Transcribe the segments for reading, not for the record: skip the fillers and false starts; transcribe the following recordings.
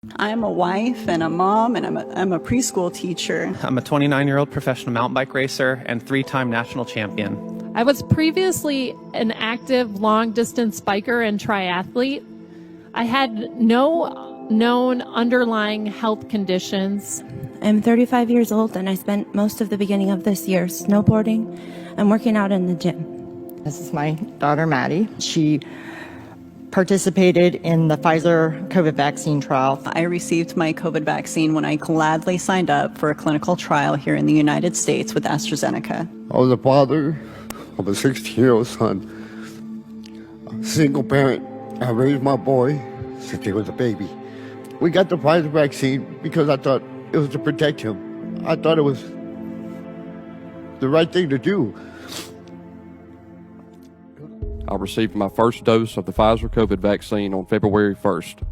I'm a wife and a mom, and I'm a preschool teacher. I'm a 29-year-old professional mountain bike racer and 3-time national champion. I was previously an active long-distance biker and triathlete. I had no known underlying health conditions. I'm 35 years old, and I spent most of the beginning of this year snowboarding and working out in the gym. This is my daughter, Maddie. She participated in the Pfizer COVID vaccine trial. I received my COVID vaccine when I gladly signed up for a clinical trial here in the United States with AstraZeneca. I was a father of a 16-year-old son, a single parent. I raised my boy since he was a baby. We got the Pfizer vaccine because I thought it was to protect him. I thought it was the right thing to do. I received my first dose of the Pfizer COVID vaccine on February 1st.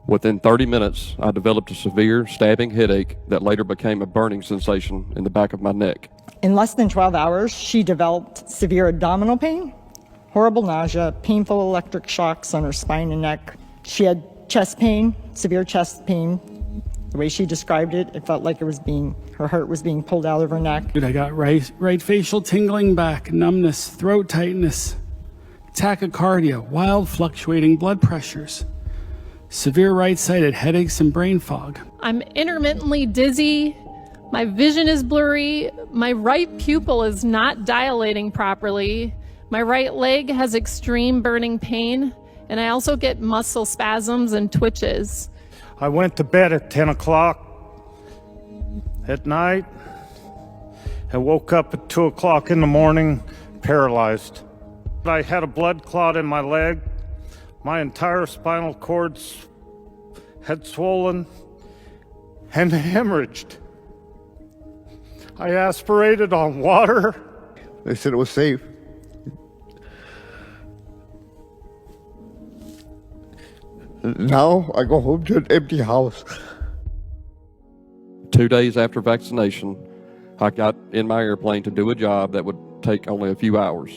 Within 30 minutes, I developed a severe stabbing headache that later became a burning sensation in the back of my neck. In less than 12 hours, she developed severe abdominal pain, horrible nausea, painful electric shocks on her spine and neck. She had chest pain, severe chest pain. The way she described it, it felt like her heart was being pulled out of her neck. I got right facial tingling, back numbness, throat tightness, tachycardia, wild fluctuating blood pressures, severe right-sided headaches and brain fog. I'm intermittently dizzy. My vision is blurry. My right pupil is not dilating properly. My right leg has extreme burning pain, and I also get muscle spasms and twitches. I went to bed at 10 o'clock at night and woke up at 2 o'clock in the morning paralyzed. I had a blood clot in my leg. My entire spinal cord had swollen and hemorrhaged. I aspirated on water. They said it was safe. Now I go home to an empty house. 2 days after vaccination, I got in my airplane to do a job that would take only a few hours.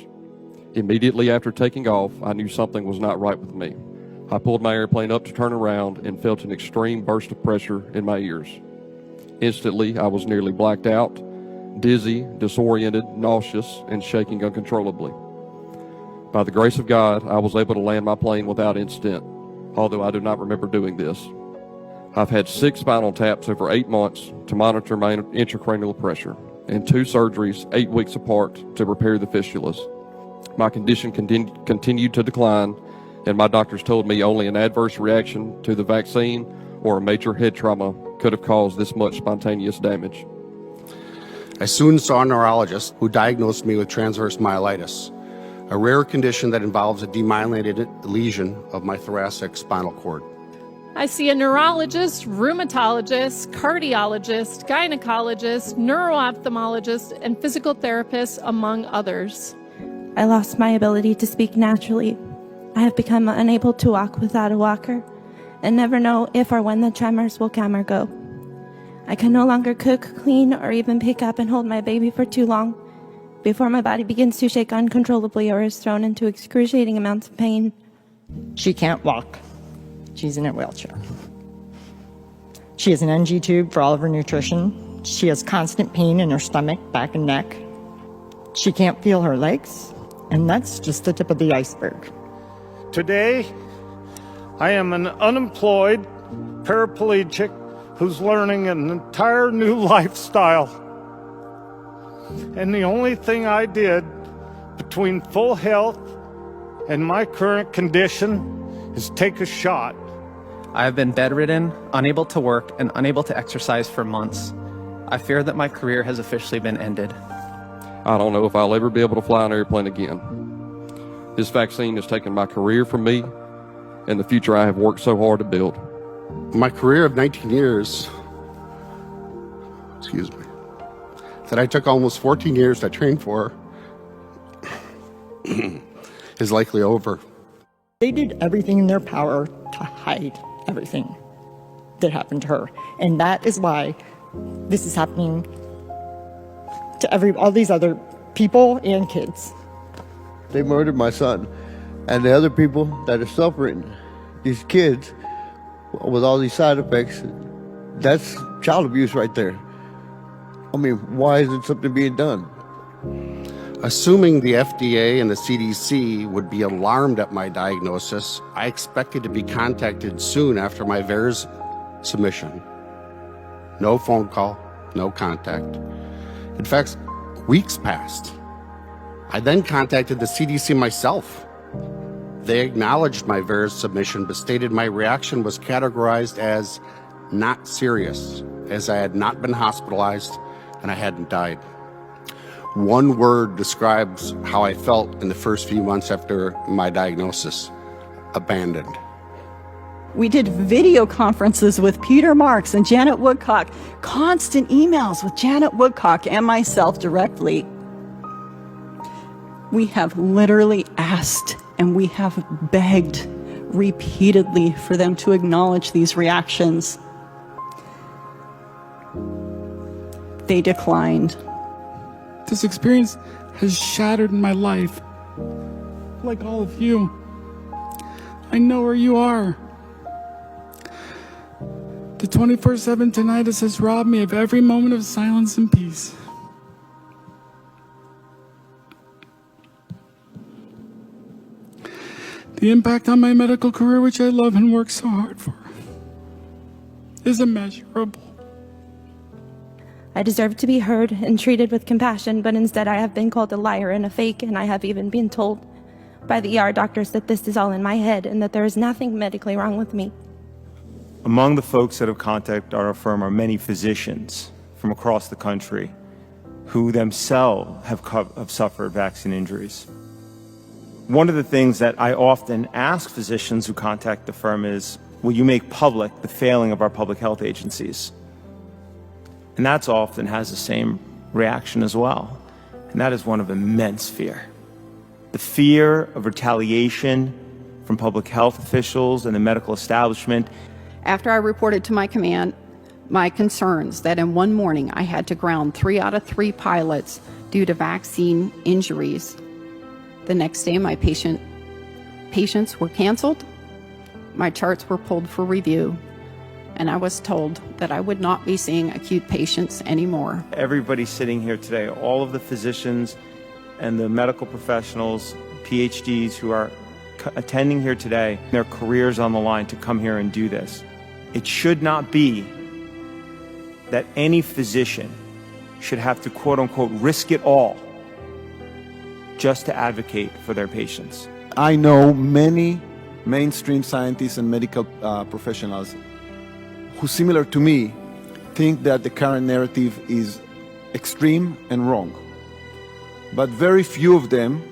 Immediately after taking off, I knew something was not right with me. I pulled my airplane up to turn around and felt an extreme burst of pressure in my ears. Instantly, I was nearly blacked out, dizzy, disoriented, nauseous, and shaking uncontrollably. By the grace of God, I was able to land my plane without incident, although I do not remember doing this. I've had 6 spinal taps over 8 months to monitor my intracranial pressure, and 2 surgeries 8 weeks apart to repair the fistulas. My condition continued to decline, and my doctors told me only an adverse reaction to the vaccine or a major head trauma could have caused this much spontaneous damage. I soon saw a neurologist who diagnosed me with transverse myelitis, a rare condition that involves a demyelinated lesion of my thoracic spinal cord. I see a neurologist, rheumatologist, cardiologist, gynecologist, neuroophthalmologist, and physical therapist, among others. I lost my ability to speak naturally. I have become unable to walk without a walker and never know if or when the tremors will come or go. I can no longer cook, clean, or even pick up and hold my baby for too long before my body begins to shake uncontrollably or is thrown into excruciating amounts of pain. She can't walk. She's in a wheelchair. She has an NG tube for all of her nutrition. She has constant pain in her stomach, back, and neck. She can't feel her legs, and that's just the tip of the iceberg. Today, I am an unemployed paraplegic who's learning an entire new lifestyle. And the only thing I did between full health and my current condition is take a shot. I have been bedridden, unable to work, and unable to exercise for months. I fear that my career has officially been ended. I don't know if I'll ever be able to fly an airplane again. This vaccine has taken my career from me and the future I have worked so hard to build. My career of 19 years, that I took almost 14 years to train for, is likely over. They did everything in their power to hide everything that happened to her. And that is why this is happening to all these other people and kids. They murdered my son, and the other people that are suffering, these kids, with all these side effects, that's child abuse right there. I mean, why isn't something being done? Assuming the FDA and the CDC would be alarmed at my diagnosis, I expected to be contacted soon after my VAERS submission. No phone call, no contact. In fact, weeks passed. I then contacted the CDC myself. They acknowledged my VAERS submission, but stated my reaction was categorized as not serious, as I had not been hospitalized and I hadn't died. One word describes how I felt in the first few months after my diagnosis: abandoned. We did video conferences with Peter Marks and Janet Woodcock, constant emails with Janet Woodcock and myself directly. We have literally asked and we have begged repeatedly for them to acknowledge these reactions. They declined. This experience has shattered my life. Like all of you, I know where you are. The 24/7 tinnitus has robbed me of every moment of silence and peace. The impact on my medical career, which I love and work so hard for, is immeasurable. I deserve to be heard and treated with compassion, but instead I have been called a liar and a fake, and I have even been told by the ER doctors that this is all in my head and that there is nothing medically wrong with me. Among the folks that have contacted our firm are many physicians from across the country who themselves have suffered vaccine injuries. One of the things that I often ask physicians who contact the firm is, will you make public the failing of our public health agencies? And that's often has the same reaction as well. And that is one of immense fear. The fear of retaliation from public health officials and the medical establishment. After I reported to my command my concerns that in one morning I had to ground 3 out of 3 pilots due to vaccine injuries, the next day my patients were canceled, my charts were pulled for review, and I was told that I would not be seeing acute patients anymore. Everybody sitting here today, all of the physicians and the medical professionals, PhDs who are attending here today, their careers on the line to come here and do this. It should not be that any physician should have to, quote unquote, risk it all just to advocate for their patients. I know many mainstream scientists and medical professionals who, similar to me, think that the current narrative is extreme and wrong. But very few of them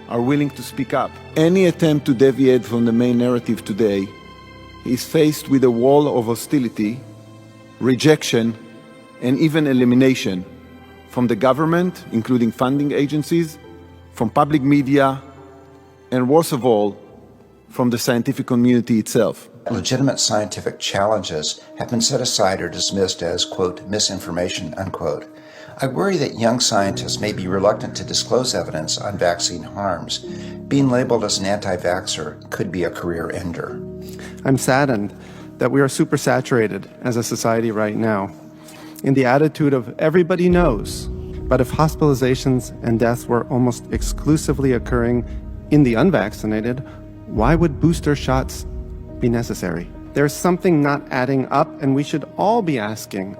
are willing to speak up. Any attempt to deviate from the main narrative today is faced with a wall of hostility, rejection, and even elimination from the government, including funding agencies, from public media, and worst of all, from the scientific community itself. Legitimate scientific challenges have been set aside or dismissed as, quote, misinformation, unquote. I worry that young scientists may be reluctant to disclose evidence on vaccine harms. Being labeled as an anti-vaxxer could be a career ender. I'm saddened that we are supersaturated as a society right now in the attitude of everybody knows. But if hospitalizations and deaths were almost exclusively occurring in the unvaccinated, why would booster shots be necessary? There's something not adding up, and we should all be asking,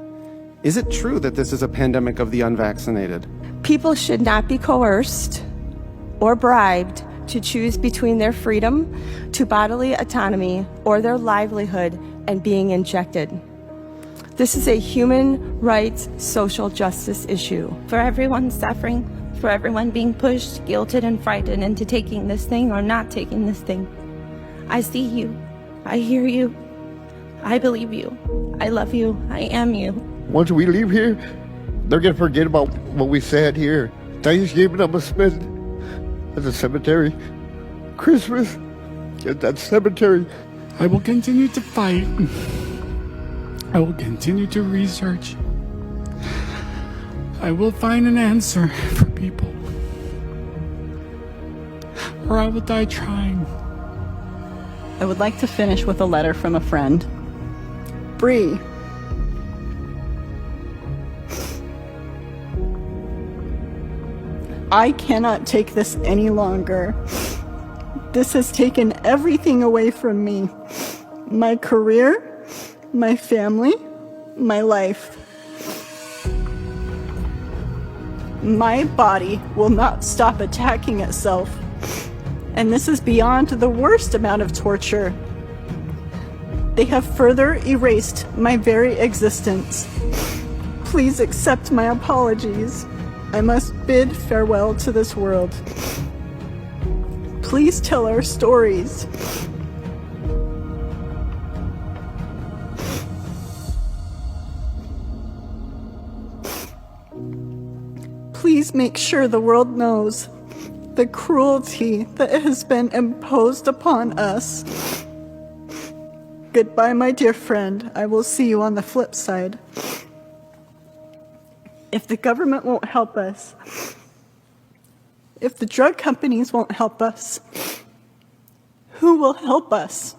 is it true that this is a pandemic of the unvaccinated? People should not be coerced or bribed to choose between their freedom to bodily autonomy or their livelihood and being injected. This is a human rights, social justice issue. For everyone suffering, for everyone being pushed, guilted, and frightened into taking this thing or not taking this thing, I see you. I hear you. I believe you. I love you. I am you. Once we leave here, they're going to forget about what we said here. Thanksgiving, I'm going to spend at the cemetery. Christmas at that cemetery. I will continue to fight. I will continue to research. I will find an answer for people. Or I will die trying. I would like to finish with a letter from a friend. Bree. I cannot take this any longer. This has taken everything away from me. My career, my family, my life. My body will not stop attacking itself. And this is beyond the worst amount of torture. They have further erased my very existence. Please accept my apologies. I must bid farewell to this world. Please tell our stories. Please make sure the world knows the cruelty that has been imposed upon us. Goodbye, my dear friend. I will see you on the flip side. If the government won't help us, if the drug companies won't help us, who will help us?